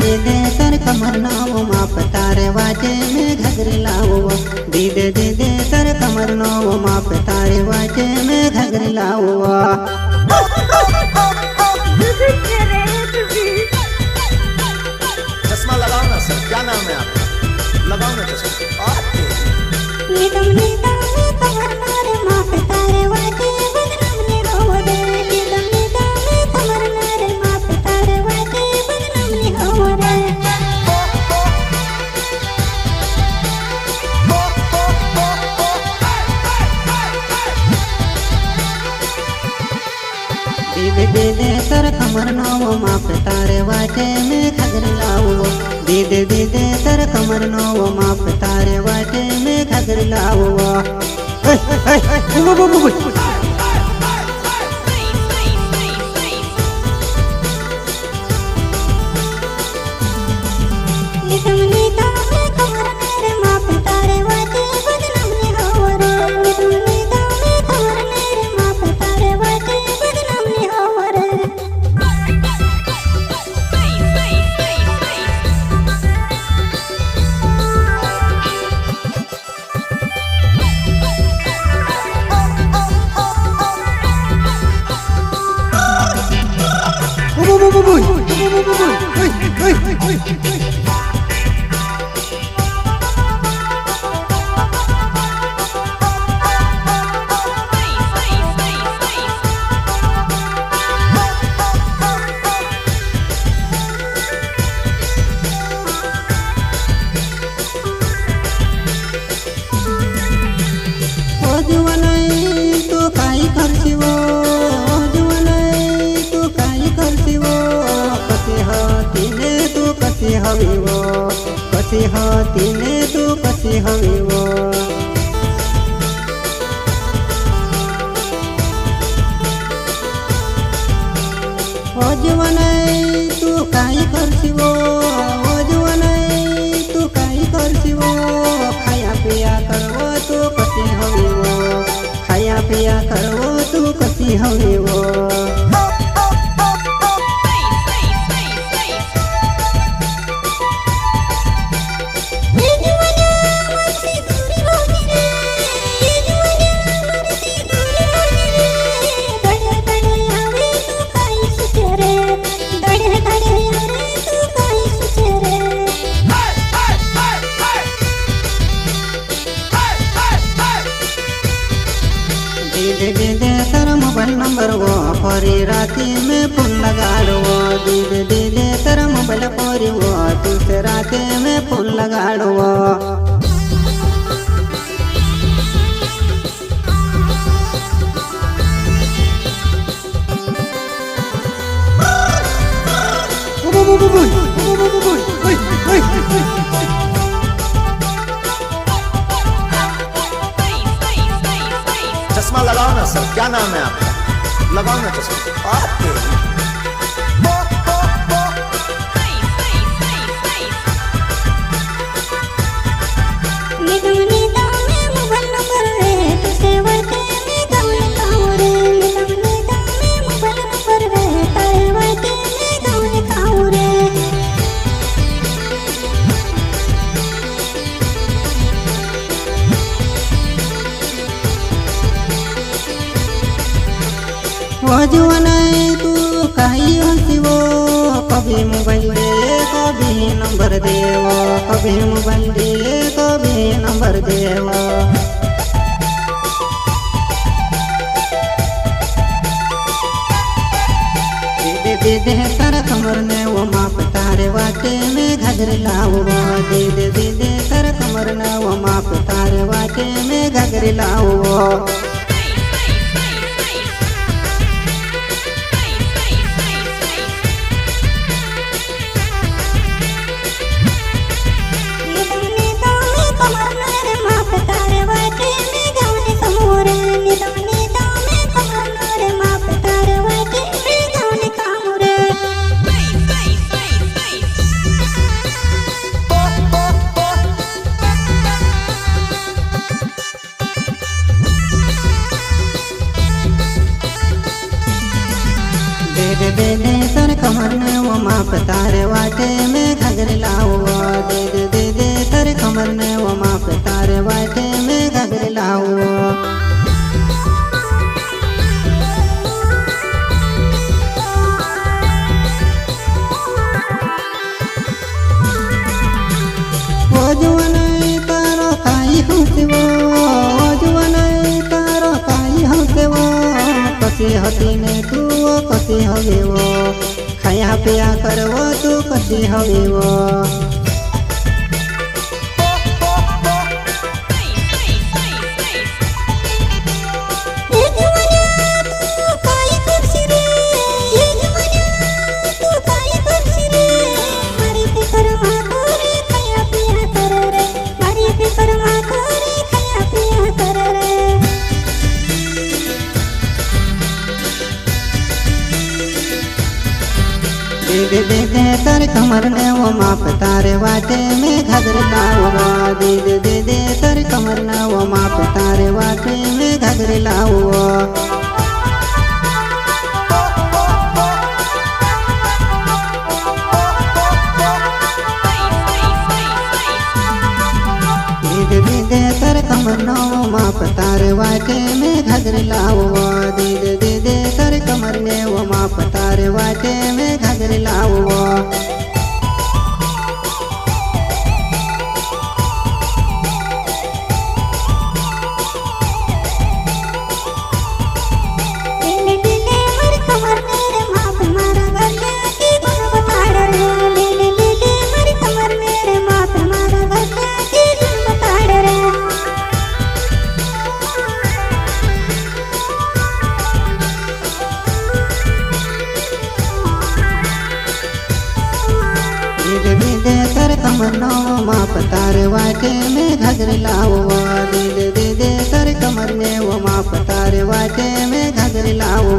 दीदे तर कमर नाव माप तारे वाजे में घगरी लाओ। दीदे दीदे तर कमर नाव माप तारे वाजे में घगरी लाओ। चश्मा लगाओ ना सर, क्या नाम है आपका? लगाओ ना चश्मा। दीदे दीदे तर कमर नाव माप तारे वाजे में घगरी लाओ। दीदे दीदे तर कमर नाव माप तारे वाजे में घगरी लाओ। कसी हाथी ने तू कसी हवी वो। ओ जुवनई तू काई करसीवो, ओ जुवनई तू काई करसीवो। खाया पिया करवो तू कसी हवी वो, खाया पिया करवो तू कसी हवी वो। दीदे दीदे तर मोबाइल नंबर वो परी राती में फोन लगाड़ो। दीदे दीदे तर मोबाइल परी वो दूसरे राती में फोन लगाड़ो। चश्मा लगाओ ना सर, क्या नाम है आपका? लगाओ ना चश्मा। वो जुवनई तू काई हंसीवो। कभी मोबाइल दे कभी नंबर देवो, कभी मोबाइल दे कभी नंबर देवो। दीदे दीदे तर कमर ने वो माप तारे वाटे में घगरी लाओ। दीदे दीदे तर कमर ने वो माप तारे वाटे में घगरी लाओ। दे तर कमर ने वो माप तारे वाटे में घाघरे लाओ दे तर कमर ने वो माप तारे वाटे में घाघरे लाओ जुवनै तारो काई हौसेवो जुवनै तारो काई हौसेवो कसी हतीने तू कसी हवेवो खाया पिया करवो तू कसी हवेवो दे तर कमर ने वो माप तारे वाटे में घाघरे लाओ दे तर कमर ने वो माप तारे वाटे में घाघरे लाओ दे तर कमर नो माप तारे वाटे में घाघरे लाओ दे तर कमर ने वो माप तारे वाटे में घाघरे लाओ दे तर कमर नो माप तारे वाटे में घाघरे लाओ दे तर कमर ने वो माप तारे वाटे में घाघरे लाओ